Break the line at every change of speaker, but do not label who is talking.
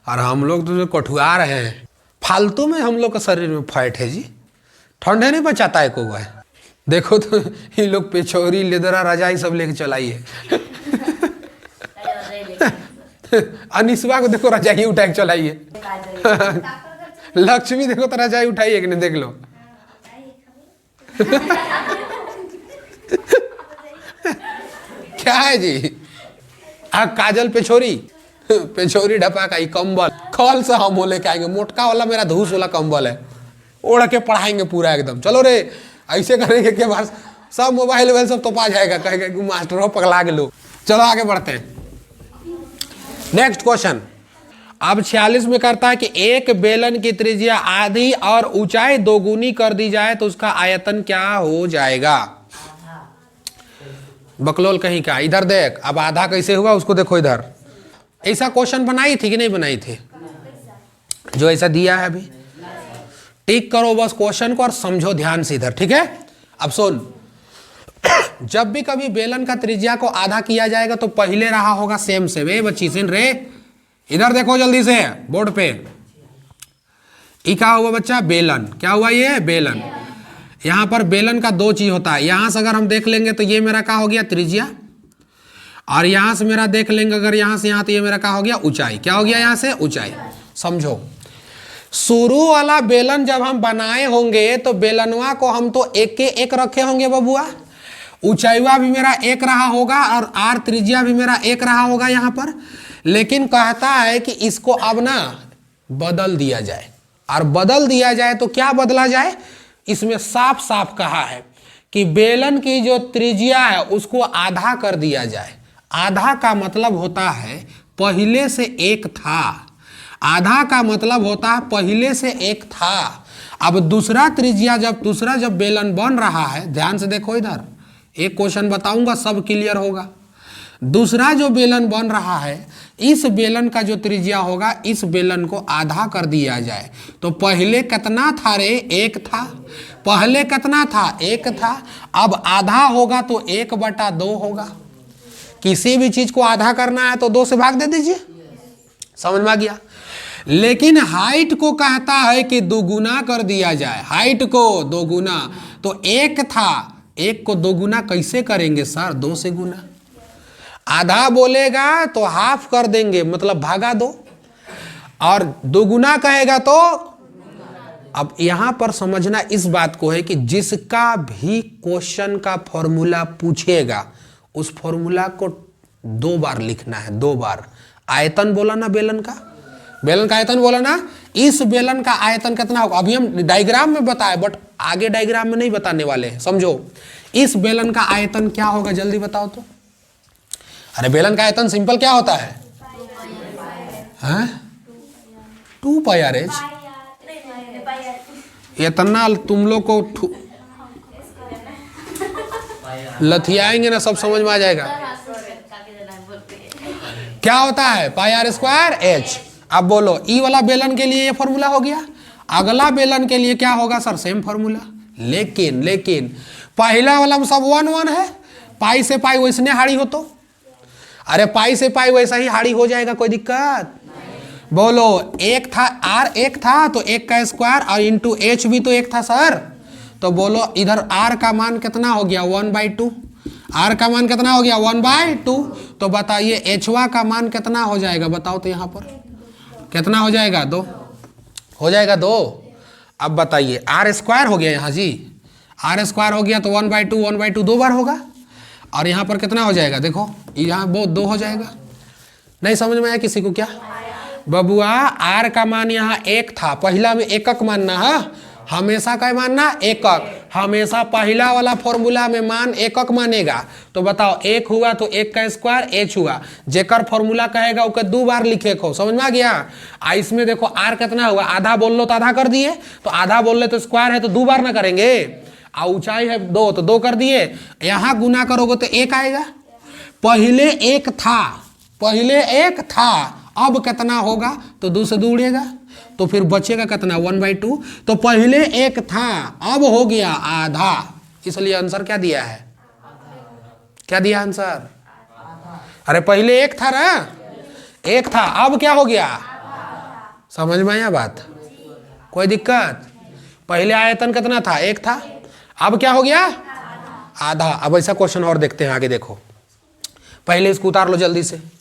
और हम लोग तो जो कठुआ रहे हैं, फालतू में हम लोग का शरीर में फैट है जी, ठंडे नहीं बचाता है कोई। देखो तो ये लोग पेचौरी लेदरा रजाई सब लेके चलाइए। अनिसवा को देखो रजाई उठा के चलाइए। लक्ष्मी देखो तो रजाई उठाइए कि नहीं, देख लो। क्या है जी? काजल पेछोरी, पेछोरी ढपाका, कंबल खल से हम लेके आएंगे, मोटका वाला मेरा धूस वाला कंबल है, ओढ़ के पढ़ाएंगे पूरा एकदम। चलो रे, ऐसे करेंगे के बाद सब मोबाइल वोबाइल सब तो पा जाएगा, कहेगा कि मास्टर हो पगला के लोग। चलो आगे बढ़ते हैं। Next question. अब 46 में करता है कि एक बेलन की त्रिज्या आधी और ऊंचाई दोगुनी कर दी जाए तो उसका आयतन क्या हो जाएगा? बकलोल कहीं का, इधर देख। अब आधा कैसे हुआ उसको देखो इधर। ऐसा क्वेश्चन बनाई थी कि नहीं बनाई थी? जो ऐसा दिया है अभी, टिक करो बस क्वेश्चन को और समझो ध्यान से इधर, ठीक है? अब सुन, जब भी कभी बेलन का त्रिज्या को आधा किया जाएगा तो पहले रहा होगा सेम से। वे बच्ची सुन रे, इधर देखो जल्दी से बोर्ड पे। ये क्या हुआ बच्चा? बेलन। क्या हुआ? ये बेलन। यहां पर बेलन का दो चीज होता है। यहां से अगर हम देख लेंगे तो ये मेरा क्या हो गया? त्रिज्या। और यहां से मेरा देख लेंगे अगर यहां से यहां, तो ये मेरा क्या हो गया? ऊंचाई। क्या हो गया? यहां से ऊंचाई। समझो, शुरू वाला बेलन जब हम बनाए होंगे तो बेलनवा को हम तो एक के एक रखे होंगे बबुआ। ऊंचाईवा भी मेरा एक रहा होगा और आर त्रिज्या भी मेरा एक रहा होगा यहां पर। लेकिन कहता है कि इसको अब ना बदल दिया जाए। और बदल दिया जाए तो क्या बदला जाए? इसमें साफ साफ कहा है कि बेलन की जो त्रिज्या है उसको आधा कर दिया जाए। आधा का मतलब होता है पहले से एक था। आधा का मतलब होता है पहले से एक था। अब दूसरा त्रिज्या जब बेलन बन रहा है, ध्यान से देखो इधर, एक क्वेश्चन बताऊंगा सब क्लियर होगा। दूसरा जो बेलन बन रहा है, इस बेलन का जो त्रिज्या होगा, इस बेलन को आधा कर दिया जाए तो पहले कितना था रे? एक था। पहले कितना था? एक था। अब आधा होगा तो 1/2 होगा। किसी भी चीज को आधा करना है तो 2 से भाग दे दीजिए। समझ में आ गया? लेकिन हाइट को कहता है कि दोगुना कर दिया जाए। हाइट को दोगुना, तो एक था, एक को दोगुना कैसे करेंगे सर? 2 से गुना। आधा बोलेगा तो हाफ कर देंगे, मतलब भागा 2। और दोगुना कहेगा तो, अब यहां पर समझना इस बात को है कि जिसका भी क्वेश्चन का फॉर्मूला पूछेगा उस फॉर्मूला को 2 बार लिखना है। 2 बार। आयतन बोला ना बेलन का, बेलन का आयतन बोला ना। इस बेलन का आयतन कितना होगा? अभी हम डायग्राम में बताए, बट आगे डायग्राम में नहीं बताने वाले हैं। समझो, इस बेलन का आयतन क्या होगा? जल्दी बताओ तो। अरे बेलन का आयतन सिंपल क्या होता है? 2 पाई आर एच। इतना तुम लोग को लथियाएंगे ना, सब समझ में आ जाएगा। क्या होता है? पाई आर स्क्वायर एच। अब बोलो, ई वाला बेलन के लिए ये फॉर्मूला हो गया। अगला बेलन के लिए क्या होगा सर? Same formula. लेकिन पहला वाला में सब 1 है। पाई से पाई वैसने हाड़ी हो तो, अरे पाई से पाई वैसा ही हाड़ी हो जाएगा, कोई दिक्कत? बोलो, एक था, आर एक था तो 1 का स्क्वायर और इंटू एच भी तो 1 था सर। तो बोलो इधर आर का मान कितना हो गया? 1/2। आर का मान कितना हो गया? 1/2। तो बताइए एचवा का मान कितना हो जाएगा? बताओ तो यहाँ पर कितना हो जाएगा? 2 हो जाएगा। 2। अब बताइए, आर स्क्वायर हो गया यहाँ जी, आर स्क्वायर हो गया तो 1/2 2 बार होगा। और यहाँ पर कितना हो जाएगा? देखो यहाँ बहुत 2 हो जाएगा। नहीं समझ में आया किसी को? क्या बबुआ, आर का मान यहाँ 1 था, पहला में एकक मानना है, हमेशा क्या मानना? एकक। हमेशा पहला वाला फॉर्मूला में मान एकक मानेगा। तो बताओ, 1 हुआ तो 1 का स्क्वायर एच हुआ। जेकर फॉर्मूला कहेगा उसके 2 बार लिखे को। समझ में आ गया? इसमें देखो आर कितना हुआ? आधा बोल लो तो आधा कर दिए, तो आधा बोल ले तो स्क्वायर है तो 2 बार ना करेंगे। ऊंचाई है 2 तो 2 कर दिए। यहां गुना करोगे तो 1 आएगा। पहले 1 था, पहले 1 था, अब कितना होगा? तो 2 से 2 उड़ेगा, तो फिर बचेगा कितना? 1/2। तो पहले 1 था, अब हो गया आधा। इसलिए आंसर क्या दिया है? क्या दिया आंसर? अरे पहले 1 था ना, 1 था, अब क्या हो गया? समझ में आया बात? कोई दिक्कत? पहले आयतन कितना था? 1 था। अब क्या हो गया? आधा। अब ऐसा क्वेश्चन और देखते हैं आगे, देखो। पहले इसको उतार लो जल्दी से।